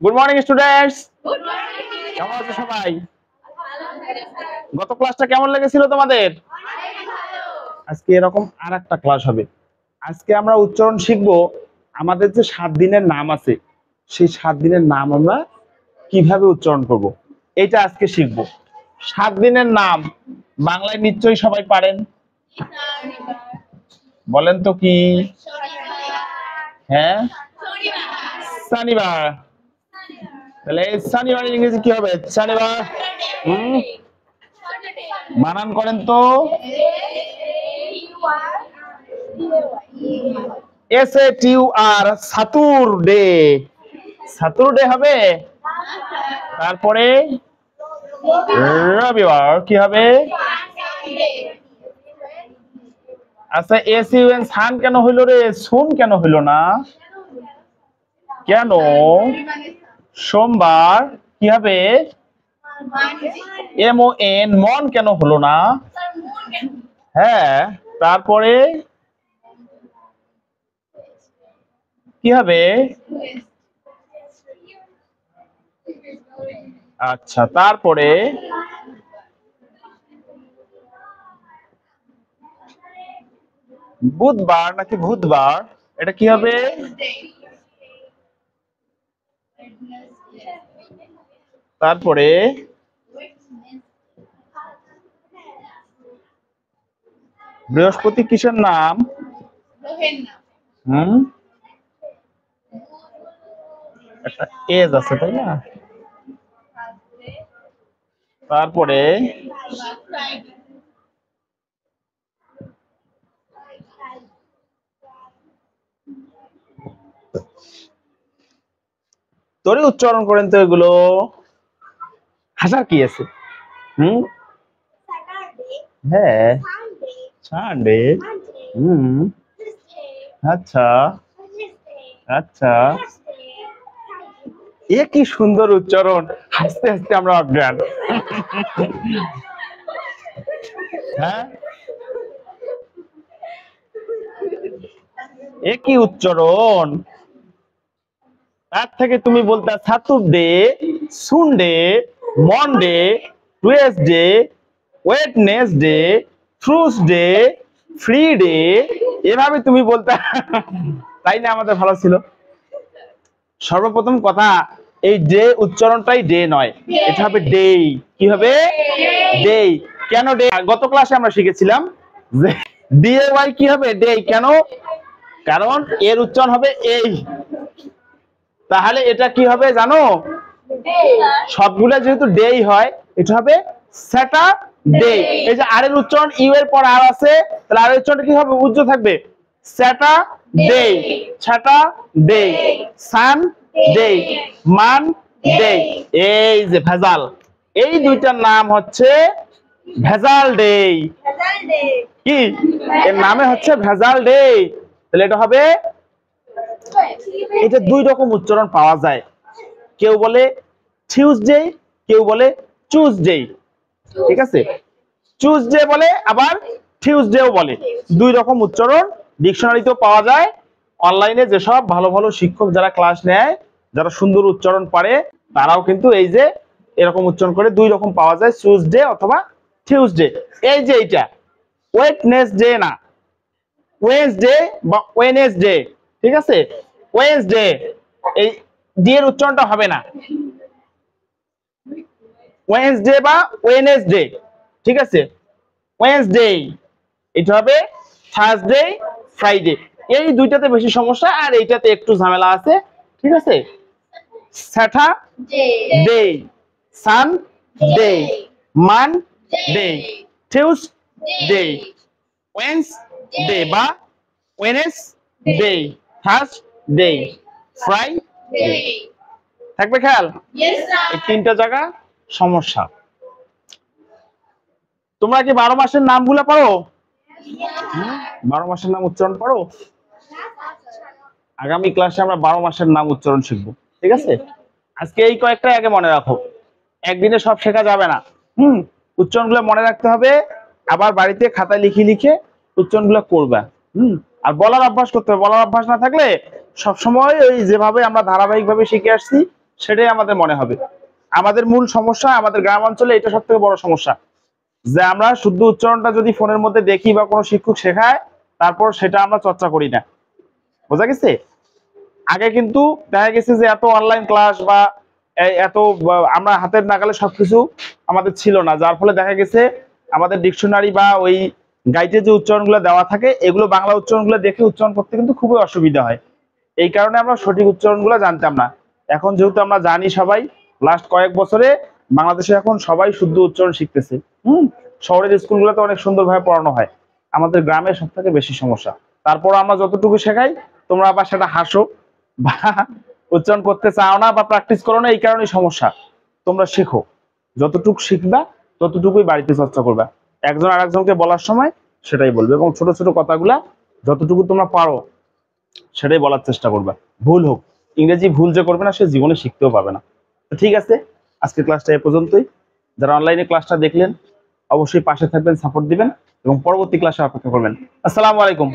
Good morning students. Good morning. কেমন আছো সবাই? গত ক্লাসটা কেমন লেগেছিল তোমাদের? অনেক ভালো। আজকে এরকম আরেকটা ক্লাস হবে। আজকে আমরা উচ্চারণ শিখব। আমাদের যে 7 দিনের নাম আছে, সেই 7 দিনের নাম আমরা কিভাবে উচ্চারণ করব, এটা আজকে শিখব। 7 দিনের নাম বাংলায় নিশ্চয়ই সবাই পারেন। বলেন তো কি? হ্যাঁ, শনিবার। তাহলে শনিবার ইংরেজি কি হবে? শনিবার। বানান করেন তো। SATUR, সাতুরডে। সাতুরডে হবে। তারপরে রবিবার কি হবে? আচ্ছা, SUN সান কেন হইল রে? সুন কেন হইল না? কেন? সোমবার কি হবে? MON, মন কেন হলো না? হ্যাঁ, তারপরে কি হবে? আচ্ছা, তারপরে বুধবার নাকি বুধবার, এটা কি হবে? তারপরে বৃহস্পতি কিসের নাম? একটা এজ আছে তাই না? তারপরে তোরে উচ্চারণ করেন তো এগুলো। হাসার কি আছে? হ্যাঁ, সানডে। আচ্ছা আচ্ছা, এ কি সুন্দর উচ্চারণ। হাসতে হাসতে আমরা অজ্ঞান। হ্যাঁ, এ কি উচ্চারণ। তার থেকে তুমি বলতে Saturday, Sunday, Monday, Tuesday, Wednesday, Thursday, Friday, এভাবে তুমি বলতে। তাই না আমাদের ভালো ছিল। সর্বপ্রথম কথা, এই ডে উচ্চারণটাই ডে নয়, এটা হবে ডে। কি হবে? ডে। কেন ডে? গত ক্লাসে আমরা শিখেছিলাম যে DAY কি হবে? ডে। কেন? কারণ এর উচ্চারণ হবে এই। তাহলে এটা কি হবে জানো? সবগুলো যেহেতু ডেই হয়, এটা হবে স্যাটারডে। এই যে আর এর উচ্চারণ ইউ এর পর আর আছে, তাহলে আর এর উচ্চারণটা কি হবে? উজ্জ্ব থাকবে। Saturday, Saturday, Sunday, Monday. এই যে ভেজাল, এই দুইটার নাম হচ্ছে ভেজাল ডে। কি এর নামে হচ্ছে ভেজাল ডে। তাহলে এটা হবে, এটা দুই রকম উচ্চারণ পাওয়া যায়। কেউ বলে টিউসডে, কেউ বলে চুজডে। ঠিক আছে, চুজডে বলে আবার টিউসডেও বলে। দুই রকম উচ্চারণ ডিকশনারিতেও পাওয়া যায়। অনলাইনে যেসব ভালো ভালো শিক্ষক যারা ক্লাস নেয়, যারা সুন্দর উচ্চারণ পারে, তারাও কিন্তু এই যে এরকম উচ্চারণ করে দুই রকম পাওয়া যায়, চুজডে অথবা টিউসডে। এই যে এটা ওয়েডনেসডে না, ওয়েডনেসডে বা ওয়েডনেসডে। ঠিক আছে, ওয়েডনেসডে, এই ডি এর উচ্চারণটা হবে না। ওয়েডনেসডে বা ওয়েডনেসডে। ঠিক আছে, ওয়েডনেসডে এটা হবে থার্সডে, ফ্রাইডে। এই দুইটাতে বেশি সমস্যা, আর এইটাতে একটু ঝামেলা আছে। ঠিক আছে, Saturday, Sunday, Monday, Tuesday, Wednesday বা ওয়েডনেসডে, থার্সডে, ফ্রাইডে। থাকবে খেয়াল। এই তিনটা জায়গা সমস্যা। তোমরা কি 12 মাসের নামগুলো পারো? 12 মাসের নাম উচ্চারণ পারো? আগামী ক্লাসে আমরা 12 মাসের নাম উচ্চারণ শিখবো। ঠিক আছে, আজকে এই কয়েকটা আগে মনে রাখো। একদিনে সব শেখা যাবে না। উচ্চারণগুলো মনে রাখতে হবে, আবার বাড়িতে খাতায় লিখে লিখে উচ্চারণগুলো করবা। আর বলার অভ্যাস করতে হবে। বলার অভ্যাস না থাকলে সবসময় ওই যেভাবে আমরা ধারাবাহিকভাবে শিখে আসছি সেটাই আমাদের মনে হবে। আমাদের মূল সমস্যা আমাদের গ্রাম অঞ্চলে এটা সব থেকে বড় সমস্যা, যে আমরা শুদ্ধ উচ্চারণটা যদি ফোনের মধ্যে দেখি বা কোনো শিক্ষক শেখায়, তারপর সেটা আমরা চর্চা করি না। বোঝা গেছে? আগে কিন্তু দেখা গেছে যে এত অনলাইন ক্লাস বা আমরা হাতের নাগালে সবকিছু আমাদের ছিল না, যার ফলে দেখা গেছে আমাদের ডিকশনারি বা ওই গাইডে যে উচ্চারণগুলো দেওয়া থাকে এগুলো বাংলা উচ্চারণগুলো দেখে উচ্চারণ করতে কিন্তু খুবই অসুবিধা হয়। এই কারণে আমরা সঠিক উচ্চারণগুলো জানতাম না। এখন যেহেতু আমরা জানি, সবাই লাস্ট কয়েক বছরে বাংলাদেশে এখন সবাই শুদ্ধ উচ্চারণ শিখতেছে। শহরের স্কুলগুলোতে অনেক সুন্দরভাবে পড়ানো হয়, আমাদের গ্রামে সব থেকে বেশি সমস্যা। তারপর আমরা যতটুকু শেখাই তোমরা আবার সেটা হাসো বা উচ্চারণ করতে চাও না বা প্র্যাকটিস করো না, এই কারণেই সমস্যা। তোমরা শেখো, যতটুকু শিখবা ততটুকুই বাড়িতে চর্চা করবা। একজন আরেকজনকে বলার সময় সেটাই বলবে, এবং ছোট ছোট কথাগুলা যতটুকু তোমরা পারো সেটাই বলার চেষ্টা করবা। ভুল হোক, ইংরেজি ভুল যে করবে না সে জীবনে শিখতেও পাবে না। তো ঠিক আছে, আজকের ক্লাসটা এ পর্যন্তই। যারা অনলাইনে ক্লাসটা দেখলেন অবশ্যই পাশে থাকবেন, সাপোর্ট দিবেন এবং পরবর্তী ক্লাসে অপেক্ষা করবেন। আসসালামু আলাইকুম।